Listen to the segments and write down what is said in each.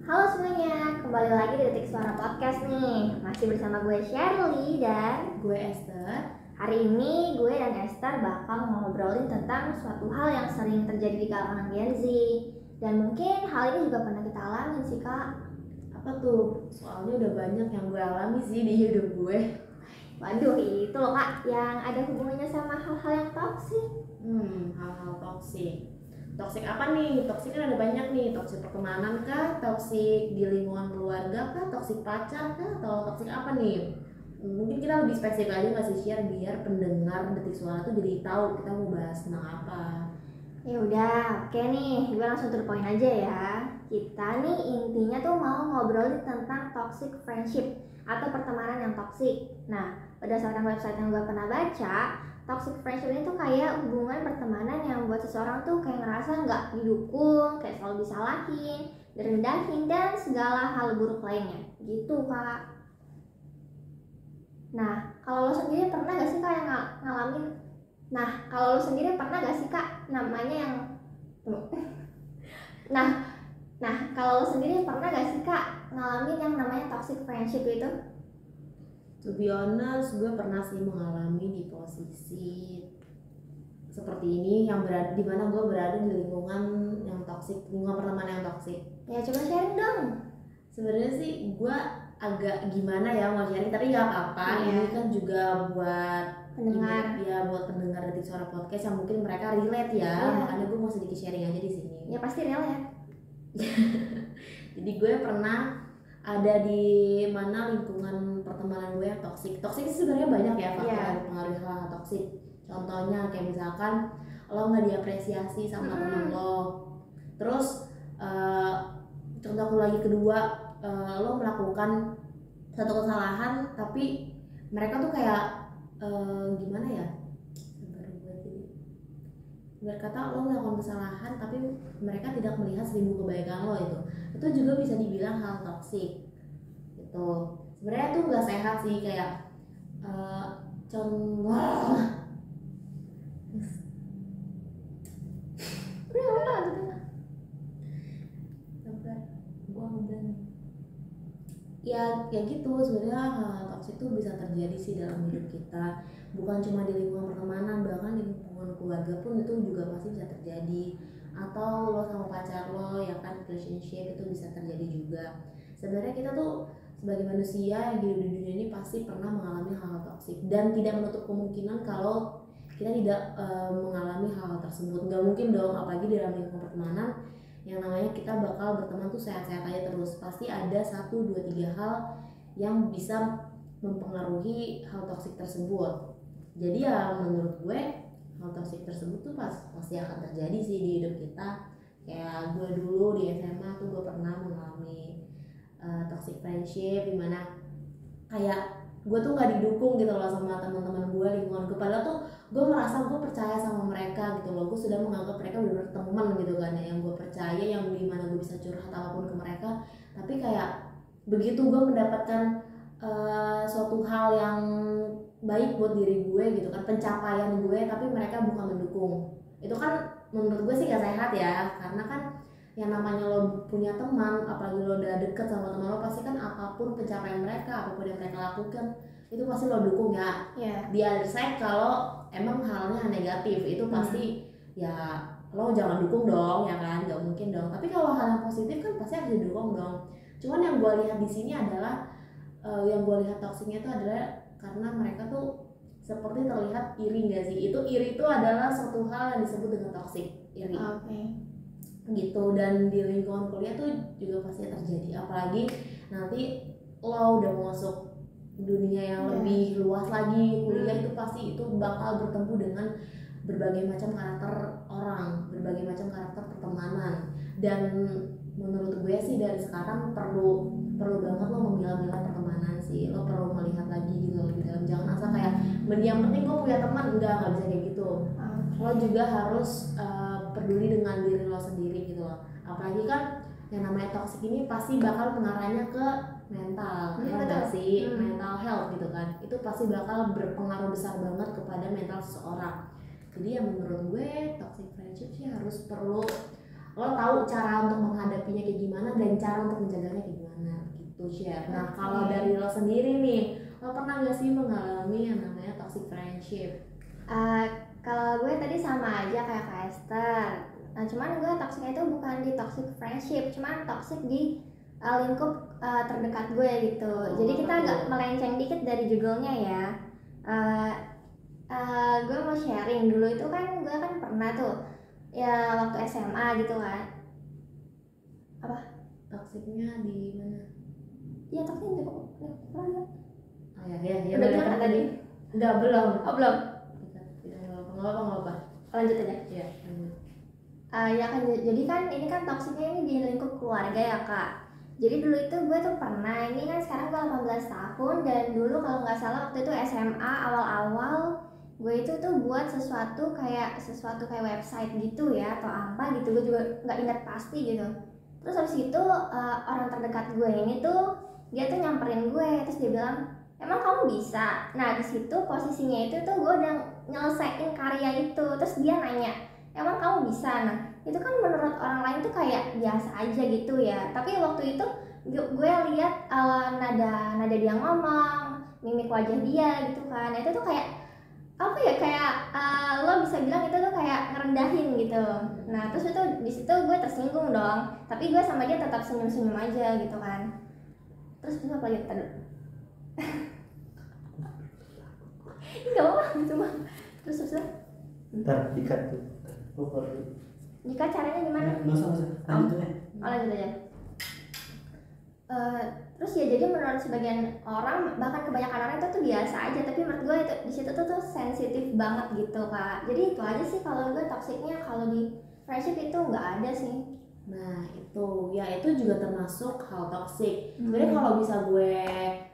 Halo semuanya, kembali lagi di Detik Suara Podcast nih. Masih bersama gue Shirley dan Gue Esther. hari ini gue dan Esther bakal ngobrolin tentang suatu hal yang sering terjadi di kalangan Gen Z. Dan mungkin hal ini juga pernah kita alami sih kak. Apa tuh? Soalnya udah banyak yang gue alami sih di hidup gue. Waduh, itu loh kak, yang ada hubungannya sama hal-hal yang toksik. Hal-hal toksik. Toksik apa nih? Toksik kan ada banyak nih. Toksik pertemanan kah? Toksik di lingkungan keluarga kah? Toksik pacar kah? Atau toksik apa nih? Mungkin kita lebih spesifik aja nggak sih share biar pendengar Detik Suara tuh jadi tahu kita mau bahas tentang apa. Ya udah, oke nih, gue langsung to the point aja ya. Kita nih intinya tuh mau ngobrolin tentang toxic friendship atau pertemanan yang toksik. Nah, berdasarkan website yang gue pernah baca, toxic friendship ini tuh kayak hubungan pertemanan yang buat seseorang tuh kayak ngerasa nggak didukung, kayak selalu disalahin, direndahin, dan segala hal buruk lainnya. Gitu kak. Nah, kalau lo sendiri pernah gak sih kak yang ngalamin? Nah, kalau lo sendiri pernah gak sih kak namanya yang Nah, kalau lo sendiri pernah gak sih kak ngalamin yang namanya toxic friendship itu? To be honest, gue pernah sih mengalami di posisi seperti ini yang berada di mana gue berada di lingkungan yang toksik, lingkungan pertemanan yang toksik. Ya coba sharing dong. Sebenarnya sih gue agak gimana ya mau sharing, tapi nggak apa-apa. Ini kan juga buat pendengar. Ya buat pendengar Detik Suara Podcast yang mungkin mereka relate ya. Makanya gue mau sedikit sharing aja di sini. Ya pasti real ya. Jadi gue pernah ada di mana lingkungan pertemanan gue yang toksik. Toksik sih sebenarnya banyak ya faktor yang mempengaruhi hal toksik. Contohnya kayak misalkan lo nggak diapresiasi sama teman lo. Terus contoh lagi kedua, lo melakukan satu kesalahan tapi mereka tuh kayak gimana ya, berkata lo melakukan kesalahan tapi mereka tidak melihat 1000 kebaikan lo. Itu juga bisa dibilang hal toksik gitu. Sebenarnya tuh nggak sehat sih, kayak contoh ya gitu. Sebenarnya hal toksik itu bisa terjadi sih dalam hidup kita, bukan cuma di lingkungan pertemanan, bahkan di lingkungan keluarga pun itu juga pasti bisa terjadi. Atau lo sama pacar lo ya kan, relationship itu bisa terjadi juga. Sebenarnya kita tuh sebagai manusia yang hidup di dunia ini pasti pernah mengalami hal toksik, dan tidak menutup kemungkinan kalau kita tidak mengalami hal tersebut. Nggak mungkin dong, apalagi dalam lingkungan pertemanan yang namanya kita bakal berteman tuh sehat-sehat aja terus. Pasti ada 1, 2, 3 hal yang bisa mempengaruhi hal toksik tersebut. Jadi ya menurut gue hal toksik tersebut tuh pasti akan terjadi sih di hidup kita. Kayak gue dulu di SMA tuh gue pernah mengalami toxic friendship, dimana kayak gue tuh nggak didukung gitu loh sama teman-teman gue, lingkungan gue. Padahal tuh gue merasa gue percaya sama mereka gitu loh. Gue sudah menganggap mereka benar-benar teman gitu kan, yang gue percaya, yang dimana gue bisa curhat apapun ke mereka. Tapi kayak begitu gue mendapatkan suatu hal yang baik buat diri gue gitu kan, pencapaian gue, tapi mereka bukan mendukung. Itu kan menurut gue sih gak sehat ya. Karena kan yang namanya lo punya teman, apalagi lo udah deket sama teman lo, pasti kan apapun pencapaian mereka, apapun yang mereka lakukan, itu pasti lo dukung ya. Di other side, kalau emang halnya negatif, itu pasti ya lo jangan dukung dong ya kan, nggak mungkin dong. Tapi kalau hal yang positif kan pasti harus didukung dong. Cuman yang gue lihat di sini adalah yang gue lihat toksiknya itu adalah karena mereka tuh seperti terlihat iri gak sih? Itu iri itu adalah suatu hal yang disebut dengan toksik, iri. Gitu. Dan di lingkungan kuliah tuh juga pasti terjadi, apalagi nanti lo udah masuk dunia yang lebih luas lagi, kuliah itu pasti itu bakal bertemu dengan berbagai macam karakter orang, berbagai macam karakter pertemanan. Dan menurut gue sih dari sekarang perlu banget lo memilah-milah pertemanan sih. Lo perlu melihat lagi gitu lebih dalam, jangan asal kayak yang penting gue punya teman, nggak bisa kayak gitu. Lo juga harus peduli dengan diri lo sendiri gitu loh. Apalagi kan yang namanya toxic ini pasti bakal mengarahnya ke mental, ya nggak sih? Mental health gitu kan, itu pasti bakal berpengaruh besar banget kepada mental seseorang. Jadi ya menurut gue toxic friendship sih harus perlu lo tahu cara untuk menghadapinya kayak gimana, dan dan cara untuk menjaganya kayak gimana gitu share. Nah Oke. kalau dari lo sendiri nih, lo pernah gak sih mengalami yang namanya toxic friendship? Kalau gue tadi sama aja kayak Kak Esther. Nah, cuman gue toksiknya itu bukan di toxic friendship, cuman toxic di lingkup terdekat gue gitu. Jadi kita agak melenceng dikit dari judulnya ya. Uh, gue mau sharing dulu itu kan gue kan pernah tuh ya waktu SMA gitu kan. Apa? Toksiknya di mana? Iya toksiknya di mana? Oh ya. Udah bilang kan tadi? Enggak, belum. Oh belum. Nggak apa. Lanjut aja. Iya. Ya kan jadi kan ini kan toksiknya ini di lingkup keluarga ya Kak. Jadi dulu itu gue tuh pernah, ini kan sekarang gue 18 tahun dan dulu kalau nggak salah waktu itu SMA awal-awal gue itu tuh buat sesuatu kayak website gitu ya atau apa gitu, gue juga nggak ingat pasti gitu. Terus habis itu orang terdekat gue ini tuh dia tuh nyamperin gue terus dia bilang, emang kamu bisa? Nah di situ posisinya itu tuh gue udah nyelesain karya itu, terus dia nanya, emang kamu bisa? Nah itu kan menurut orang lain tuh kayak biasa aja gitu ya, tapi waktu itu gue lihat nada dia ngomong, mimik wajah dia gitu kan, itu tuh kayak apa ya, kayak lo bisa bilang itu tuh kayak ngerendahin gitu. Nah terus itu di situ gue tersinggung dong, tapi gue sama dia tetap senyum-senyum aja gitu kan. Terus apa lagi tadi? Nggak apa-apa cuma terus ntar dikat tuh. Jika caranya gimana? Nggak usah lanjut aja. Lanjut aja. Terus ya jadi menurut sebagian orang, bahkan kebanyakan orang itu tuh biasa aja, tapi menurut gue itu di situ tuh sensitif banget gitu Kak. Jadi itu aja sih kalau gue toksiknya, kalau di friendship itu nggak ada sih. Nah itu juga termasuk hal toksik. Sebenarnya kalau bisa gue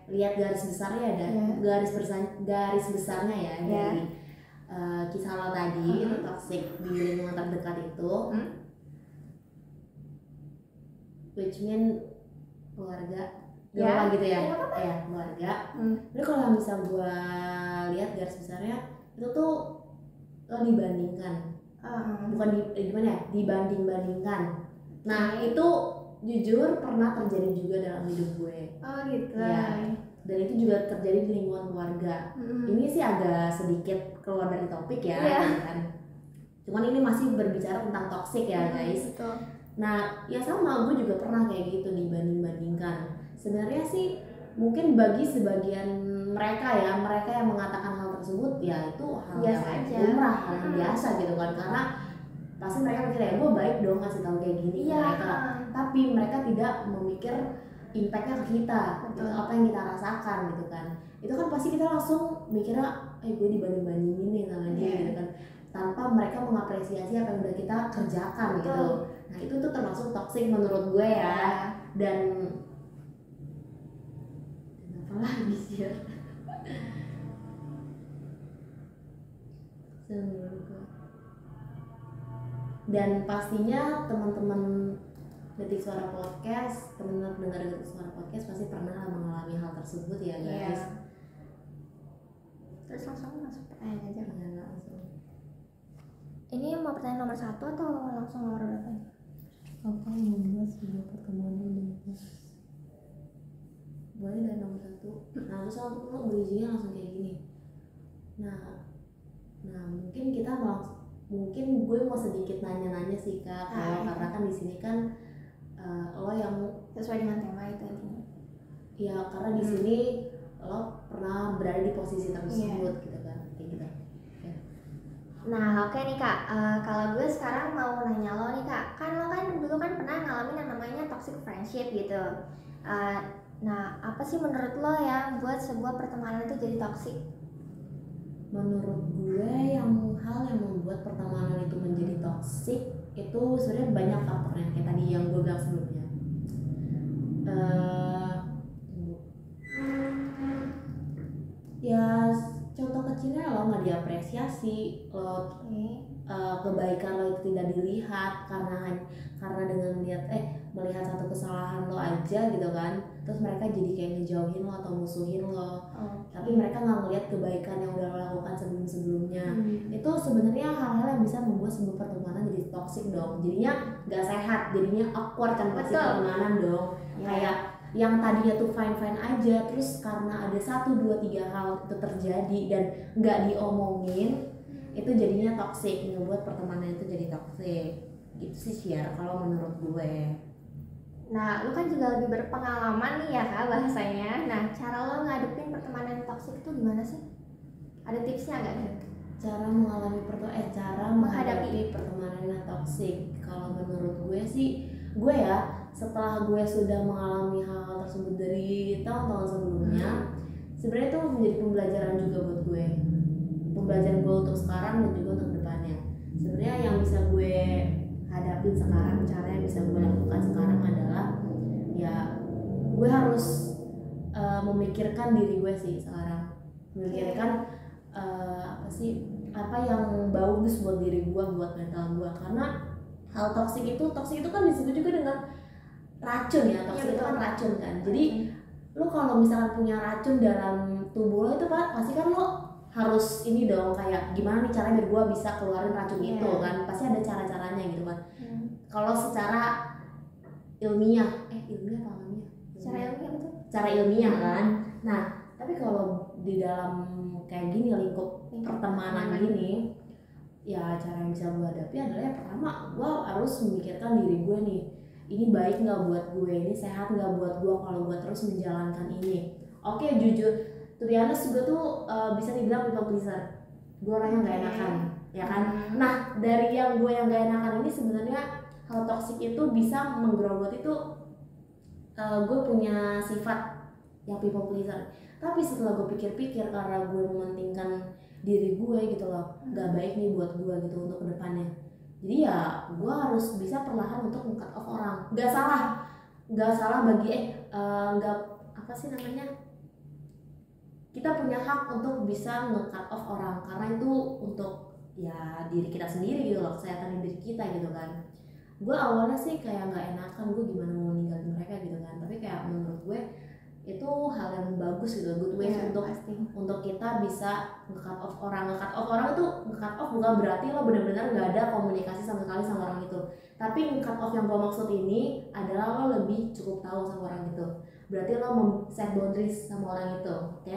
lihat garis besarnya ada garis besarnya ya dari kisah lo tadi itu toksik di lingkungan terdekat itu, which mean keluarga, gitu ya, keluarga. Jadi kalau bisa gue lihat garis besarnya itu tuh dibandingkan, bukan dibanding-bandingkan. Nah itu jujur pernah terjadi juga dalam hidup gue. Oh gitu. Ya, dan itu juga terjadi di lingkungan keluarga. Ini sih agak sedikit keluar dari topik ya, kan. Cuman ini masih berbicara tentang toksik ya guys. Betul. Nah ya sama, gue juga pernah kayak gitu dibanding-bandingkan. Sebenarnya sih mungkin bagi sebagian mereka yang mengatakan hal tersebut ya itu hal yang lumrah, hal yang biasa gitu kan, karena pasti mereka mikir ya gue baik dong kasih tahu kayak gini ke mereka, tapi mereka tidak memikir impactnya ke kita, gitu, apa yang kita rasakan gitu kan. Itu kan pasti kita langsung mikirnya gue dibanding-bandingin nih sama dia gitu kan, tanpa mereka mengapresiasi apa yang udah kita kerjakan gitu. Nah itu tuh termasuk toxic menurut gue ya. Dan apa lagi sih ya? Dan pastinya teman-teman Detik Suara Podcast, teman-teman dengar Detik Suara Podcast pasti pernah mengalami hal tersebut ya guys. Terus langsung masuk pertanyaan aja. Langsung. Ini mau pertanyaan nomor 1 atau langsung nomor berapa? Apa membuat sebuah pertemanan dengan boleh dari nomor 1. Nah terus lo bridgingnya langsung kayak gini. Nah mungkin gue mau sedikit nanya-nanya sih Kak, karena kan di sini kan lo yang sesuai dengan tema itu intinya. Ya karena di sini lo pernah berada di posisi tersebut gitu kan, kayak gitu. Nah oke nih Kak, kalau gue sekarang mau nanya lo nih Kak, kan lo kan dulu kan pernah ngalamin yang namanya toxic friendship gitu. Nah apa sih menurut lo ya buat sebuah pertemanan itu jadi toxic? Menurut gue hal yang membuat pertemanan itu menjadi toksik itu sebenarnya banyak faktornya, kayak tadi yang gue bilang sebelumnya. Ya contoh kecilnya lo nggak diapresiasi, kebaikan lo itu tidak dilihat karena dengan melihat melihat satu kesalahan lo aja gitu kan, terus mereka jadi kayak ngejauhin lo atau musuhin lo. Tapi mereka nggak ngeliat kebaikan yang udah lo lakukan sebelumnya. Itu sebenarnya hal-hal yang bisa membuat sebuah pertemanan jadi toxic dong, jadinya nggak sehat, jadinya awkward kan pasti pertemanan dong. Kayak yang tadinya tuh fine aja, terus karena ada 1, 2, 3 hal itu terjadi dan nggak diomongin, itu jadinya toxic, ngebuat pertemanan itu jadi toxic. Gitu sih Syar kalau menurut gue. Nah, lu kan juga lebih berpengalaman nih ya Kak bahasanya. Nah, cara lo ngadepin pertemanan toksik itu gimana sih? Ada tipsnya nggak nih? Cara menghadapi pertemanan yang toksik. Kalau menurut gue sih, gue ya setelah gue sudah mengalami hal-hal tersebut dari tahun-tahun sebelumnya, sebenarnya itu menjadi pembelajaran juga buat gue. Pembelajaran gue untuk sekarang dan juga untuk depannya. Sebenarnya yang bisa gue hadapin sekarang, cara yang bisa gue lakukan sekarang adalah ya gue harus memikirkan diri gue sih sekarang, memikirkan apa yang bagus buat diri gue, buat mental gue. Karena hal toksik itu kan disebut juga dengan racun ya, toksik itu kan racun kan. Jadi lo kalau misalkan punya racun dalam tubuh lo itu pasti kan lo harus ini dong, kayak gimana nih caranya biar gue bisa keluarin racun itu kan, pasti ada cara-caranya gitu kan. Kalau secara ilmiah cara ilmiah kan. Nah tapi kalau di dalam kayak gini lingkup pertemanan gini, ya cara yang bisa gue hadapi adalah yang pertama, gue harus memikirkan diri gue nih, ini baik nggak buat gue, ini sehat nggak buat gue kalau gue terus menjalankan ini. Oke, jujur to be honest, gue tuh bisa dibilang people pleaser. Gue orang yang gak enakan, ya kan. Nah dari yang gue yang gak enakan ini sebenarnya hal toksik itu bisa menggerogot itu gue punya sifat yang people pleaser. Tapi setelah gue pikir-pikir, karena gue mementingkan diri gue gitu loh, gak baik nih buat gue gitu untuk kedepannya. Jadi ya gue harus bisa perlahan untuk nge-cut off orang. Gak salah bagi kita punya hak untuk bisa nge-cut off orang, karena itu untuk ya diri kita sendiri gitu loh, kesehatan diri kita gitu kan. Gue awalnya sih kayak nggak enakan, gue gimana mau ninggalin mereka gitu kan, tapi kayak menurut gue itu hal yang bagus gitu, good ways untuk kita bisa nge-cut off orang. Nge-cut off bukan berarti lo benar-benar nggak ada komunikasi sama sekali sama orang itu, tapi nge-cut off yang gue maksud ini adalah lo lebih cukup tahu sama orang itu, berarti lo set boundaries sama orang itu. Oke,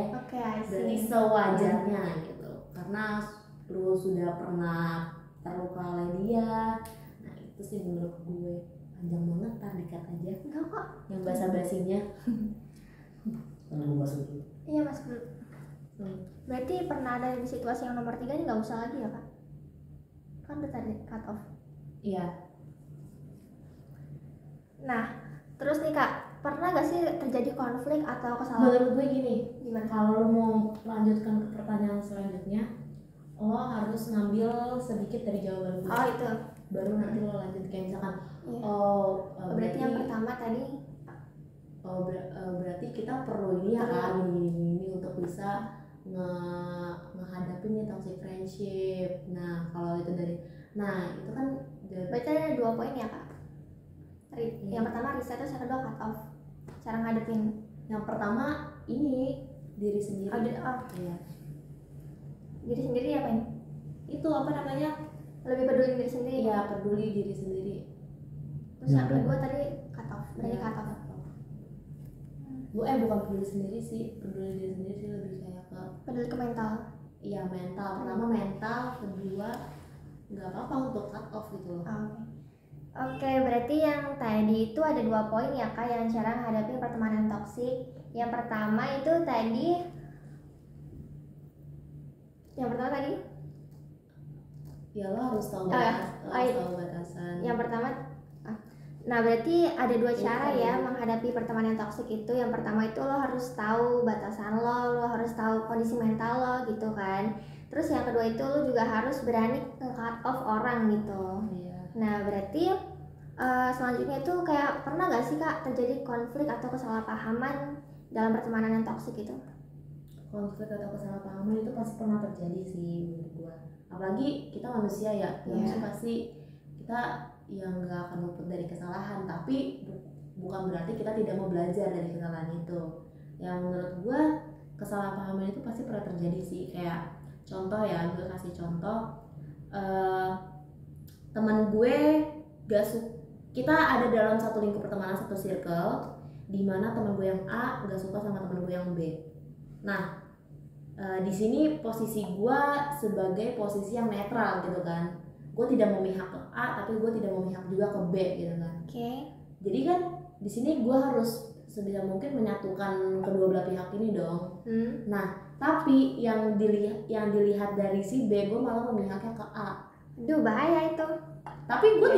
berarti sewajarnya gitu, karena lo sudah pernah terluka oleh dia. Nah itu sih menurut gue. Panjang banget, tar dikat aja. Enggak kok, yang basa-basinya. Iya mas. Berarti pernah ada di situasi yang nomor 3 ini nggak usah lagi ya Kak? Kan udah tadi cut off. Iya. Nah terus nih Kak, pernah gak sih terjadi konflik atau kesalahan? Menurut gue gini, gimana? Kalau lo mau lanjutkan ke pertanyaan selanjutnya, lo harus ngambil sedikit dari jawaban gue. Oh itu. Baru nanti lo lanjut kayak misalkan berarti yang pertama tadi berarti kita perlu ini ya kan, ini untuk bisa menghadapi nih toxic friendship. Nah kalau itu itu kan berarti ada 2 poin ya Kak. Yang pertama reset, terus yang kedua cut off. Cara ngadepin yang pertama ini diri sendiri. Iya. Diri sendiri apain? Itu apa namanya? Lebih peduli diri sendiri. Iya, peduli diri sendiri. Terus yang kedua tadi cut off. Berarti cut off. Bukan peduli sendiri sih, peduli diri sendiri sih lebih kayak ke peduli ke mental. Iya mental. Pertama mental, kedua nggak apa-apa untuk cut off gitu loh. Oke, berarti yang tadi itu ada 2 poin ya Kak, yang cara menghadapi pertemanan toksik. Yang pertama tadi ya lo harus tahu batasan. Yang pertama nah berarti ada 2 cara ya menghadapi pertemanan toksik itu. Yang pertama itu lo harus tahu batasan lo harus tahu kondisi mental lo gitu kan. Terus yang kedua itu lo juga harus berani cut off orang gitu. Nah berarti selanjutnya itu kayak pernah gak sih Kak terjadi konflik atau kesalahpahaman dalam pertemanan yang toksik itu? Konflik atau kesalahpahaman itu pasti pernah terjadi sih menurut gua. Apalagi kita manusia ya, manusia pasti kita yang nggak akan luput dari kesalahan, tapi bukan berarti kita tidak mau belajar dari kesalahan itu. Yang menurut gue kesalahpahaman itu pasti pernah terjadi sih. Kayak contoh ya, gue kasih contoh, teman gue kita ada dalam satu lingkup pertemanan, satu circle, di mana teman gue yang A gak suka sama teman gue yang B. Nah, di sini posisi gue sebagai posisi yang netral gitu kan. Gue tidak memihak ke A, tapi gue tidak memihak juga ke B gitu kan. Oke. Jadi kan di sini gue harus sebisa mungkin menyatukan kedua belah pihak ini dong. Nah, tapi yang dilihat dari si B, gue malah memihaknya ke A. Aduh, bahaya itu. Tapi gue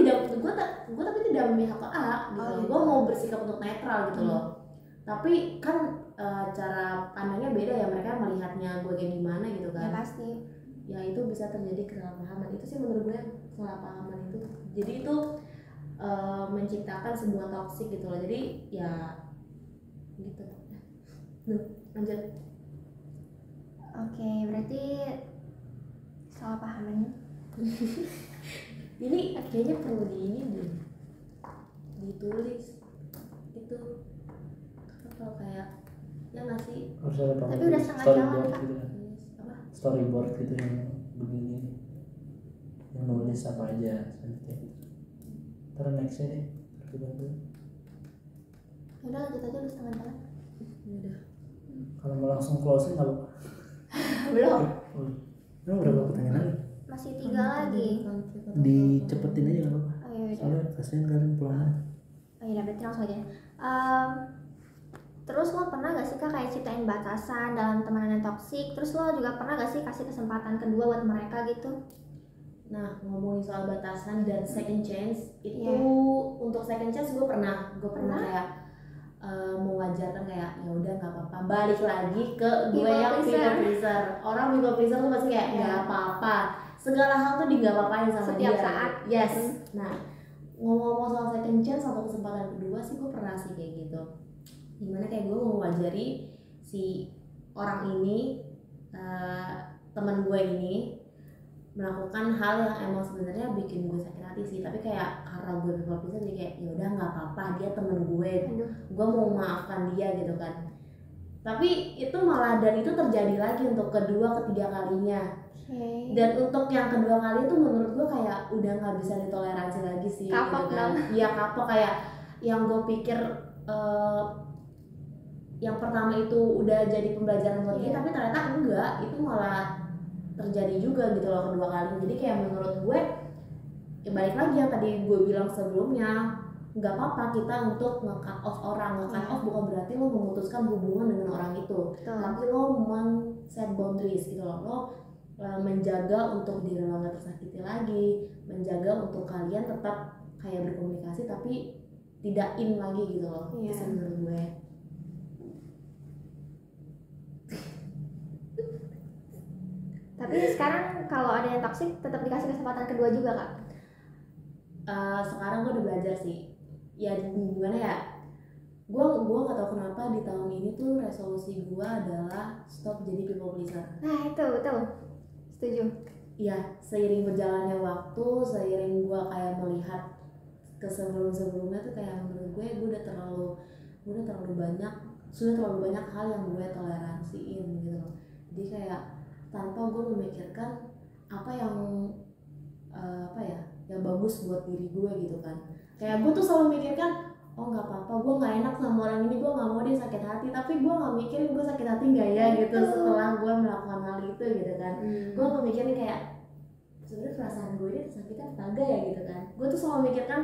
tapi tidak memihak ke A gitu. Gue mau bersikap untuk netral gitu loh. Tapi kan cara pandangnya beda ya, mereka melihatnya gue kayak gimana gitu kan. Ya pasti. Ya itu bisa terjadi kesalahpahaman. Itu sih menurut gue kesalahpahaman itu. Jadi itu menciptakan sebuah toksik gitu loh. Jadi ya gitu. Lanjut. Oke, berarti kesalahpahamannya ini kayaknya perlu ditulis gitu. Atau kayak ya nggak sih? Tapi udah setengah jalan, Kak. Gitu kan. Apa? Storyboard gitu yang begini, yang nulis apa aja selanjutnya gitu. Ntar nextnya deh, dibantu. Udah lanjut aja, udah setengah jalan. Udah. Kalau mau langsung closing nggak apa-apa. Belum. Ini berapa pertanyaan lagi? Masih 3 lagi. Dicepetin aja nggak apa-apa. Oh iya udah. Soalnya kasihan kalian pulang. Oh iya, berarti langsung aja. Terus lo pernah gak sih Kak kayak ciptain batasan dalam temanan yang toksik? Terus lo juga pernah gak sih kasih kesempatan kedua buat mereka gitu? Nah, ngomongin soal batasan dan second chance itu, untuk second chance gue pernah kayak mengajarkan kayak ya udah nggak apa-apa, balik lagi ke gue yang people pleaser. Orang people pleaser tuh pasti kayak nggak apa-apa, segala hal tuh nggak apa-apain sama setiap dia. saat. Yes. Nah, ngomong-ngomong soal second chance atau kesempatan kedua sih, gue pernah sih kayak gitu. Dimana kayak gue mau ngajari si orang ini, teman gue ini melakukan hal yang emang sebenarnya bikin gue sakit hati sih, tapi kayak karena gue people pleaser jadi kayak ya udah nggak apa-apa, dia temen gue mau maafkan dia gitu kan. Tapi itu malah, dan itu terjadi lagi untuk kedua ketiga kalinya. Dan untuk yang kedua kali itu menurut gue kayak udah nggak bisa ditoleransi lagi sih. Kapok gitu kan. Iya kapok, kayak yang gue pikir yang pertama itu udah jadi pembelajaran buat dia, tapi ternyata enggak, itu malah terjadi juga gitu loh kedua kali. Jadi kayak menurut gue ya balik lagi yang tadi gue bilang sebelumnya, nggak apa-apa kita untuk nge-cut off orang. Nge-cut off bukan berarti lo memutuskan hubungan dengan orang itu, tapi lo men-set boundaries gitu loh. Lo menjaga untuk diri lo nggak tersakiti lagi, menjaga untuk kalian tetap kayak berkomunikasi tapi tidak in lagi gitu loh. Itu menurut gue. Tapi sekarang kalau ada yang toksik tetap dikasih kesempatan kedua juga Kak? Sekarang gue udah belajar sih. Ya gimana ya? Gue nggak tahu kenapa di tahun ini tuh resolusi gue adalah stop jadi people pleaser. Nah itu betul, setuju. Iya, seiring berjalannya waktu, seiring gue kayak melihat ke sebelumnya tuh kayak menurut gue sudah terlalu banyak hal yang gue toleransiin gitu loh. Jadi kayak tanpa gue memikirkan apa yang yang bagus buat diri gue gitu kan. Kayak gue tuh selalu mikirkan, oh nggak apa-apa, gue nggak enak sama orang ini, gue nggak mau dia sakit hati, tapi gue nggak mikirin gue sakit hati nggak ya gitu setelah gue melakukan hal itu gitu kan. Gue mikirin kayak sebenarnya perasaan gue ini sakitnya apa enggak ya gitu kan. Gue tuh selalu mikirkan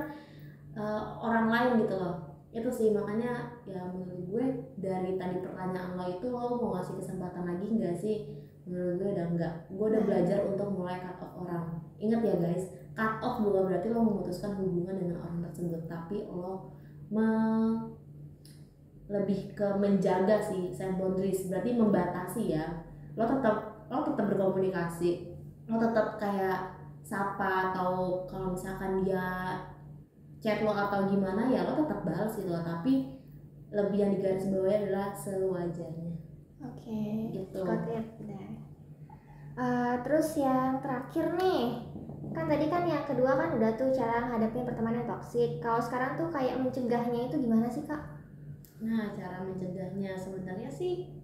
orang lain gitu loh. Itu sih makanya ya menurut gue dari tadi pertanyaan lo itu, lo mau ngasih kesempatan lagi nggak sih? Menurut gue udah enggak. Gue udah belajar untuk mulai cut off orang. Ingat ya guys, cut off bukan berarti lo memutuskan hubungan dengan orang tersebut, tapi lo lebih ke menjaga sih, set boundaries, berarti membatasi ya. Lo tetap berkomunikasi, lo tetap kayak sapa, atau kalau misalkan dia chat lo atau gimana ya lo tetap balas gitu loh, tapi lebih yang digarisbawahi adalah sewajarnya. Oke, gitu. got it. Terus yang terakhir nih, Kan tadi kan yang kedua kan udah tuh cara menghadapi pertemanan yang toksik. Kalau sekarang tuh kayak mencegahnya itu gimana sih Kak? Nah, cara mencegahnya sebenarnya sih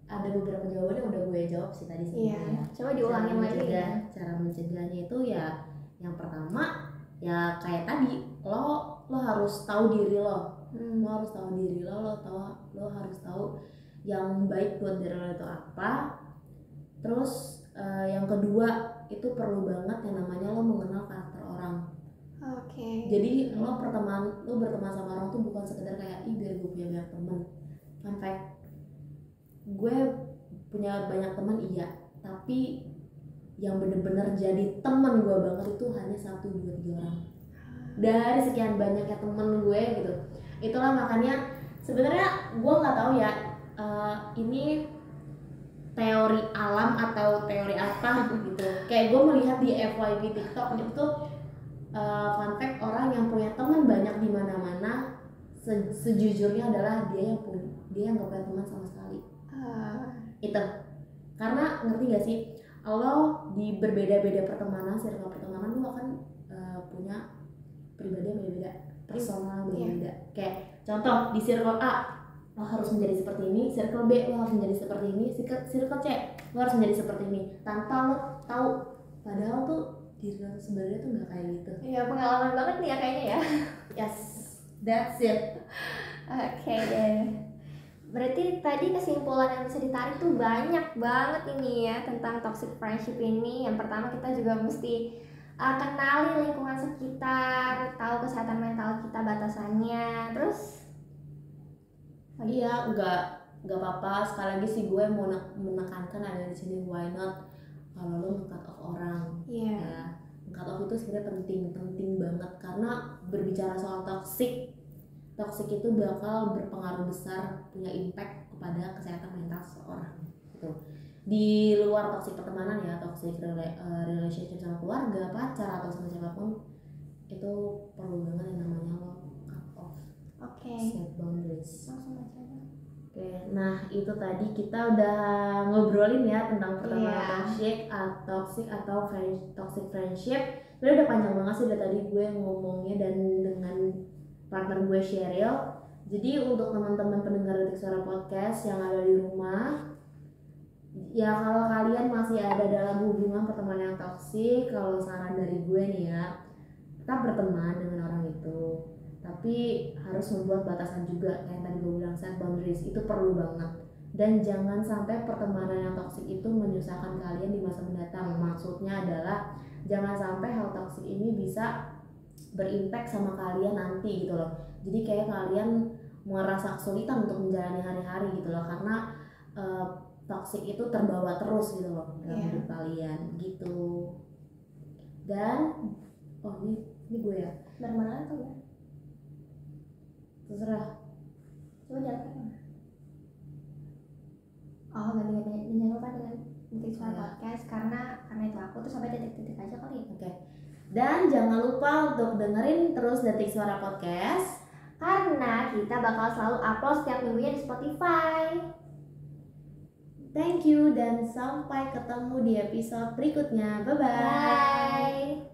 ada beberapa jawaban yang udah gue jawab sih tadi sebenarnya. Coba diulangin lagi ya. Cara mencegahnya itu ya yang pertama ya kayak tadi, lo harus tahu diri lo. Lo harus tahu diri lo harus tahu yang baik buat diri lo itu apa. Terus yang kedua itu perlu banget yang namanya lo mengenal karakter orang. Oke. Jadi lo berteman sama orang tuh bukan sekedar kayak biar gue punya banyak teman. Fun fact, gue punya banyak teman iya, tapi yang bener-bener jadi teman gue banget itu hanya 1, 2, 3 orang dari sekian banyaknya temen gue gitu. Itulah makanya sebenarnya gue nggak tahu ya ini teori alam atau teori apa gitu. Kayak gue melihat di FYP TikTok itu tuh fun fact, orang yang punya teman banyak di mana-mana sejujurnya adalah dia yang nggak punya teman sama sekali. Itu karena ngerti gak sih, lo di berbeda-beda pertemanan, circle pertemanan lo akan punya pribadi yang beda-beda, personal beda-beda. Kayak contoh di circle A lo harus menjadi seperti ini, circle B lo harus menjadi seperti ini, circle C lo harus menjadi seperti ini, tanpa lo tahu padahal tuh diri lo sebenarnya tuh nggak kayak gitu. Iya, pengalaman banget nih ya kayaknya ya. Yes, that's it. Oke deh. Berarti tadi kesimpulan yang bisa ditarik tuh banyak banget ini ya tentang toxic friendship ini. Yang pertama kita juga mesti kenali lingkungan sekitar, tahu kesehatan mental kita batasannya. Terus iya, nggak apa-apa. Sekali lagi sih gue mau menekankan ada di sini, why not kalau lo nge-cut off orang. Iya. Ya, nge-cut off itu sebenarnya penting banget karena berbicara soal toxic itu bakal berpengaruh besar, punya impact kepada kesehatan mental seseorang gitu. Di luar toxic pertemanan ya, toxic relationship sama keluarga, pacar atau sama siapapun, itu perlu banget yang namanya lo cut off. Oke. Set boundaries. Langsung aja. Oke, nah itu tadi kita udah ngobrolin ya tentang pertemanan toxic atau toxic friendship. Sebenarnya udah panjang banget sih dari tadi gue ngomongnya dan dengan partner gue Sheryl. Jadi untuk teman-teman pendengar Detik Suara Podcast yang ada di rumah, ya kalau kalian masih ada dalam hubungan pertemanan yang toksik, kalau saran dari gue nih ya, tetap berteman dengan orang itu, tapi harus membuat batasan juga. Kayak tadi gue bilang, set boundaries itu perlu banget. Dan jangan sampai pertemanan yang toksik itu menyusahkan kalian di masa mendatang. Maksudnya adalah jangan sampai hal toksik ini bisa berimpact sama kalian nanti gitu loh. Jadi kayak kalian merasa kesulitan untuk menjalani hari-hari gitu loh, karena toxic itu terbawa terus gitu loh dalam hidup kalian gitu. Dan ini gue ya Dari mana tuh ya? terserah. Coba jawab. Ganti jangan lupa dengan Detik Suara Podcast karena itu aku tuh sampai titik-titik aja kali. Oke. Dan jangan lupa untuk dengerin terus Detik Suara Podcast karena kita bakal selalu upload setiap minggunya di Spotify. Thank you dan sampai ketemu di episode berikutnya. Bye-bye. Bye.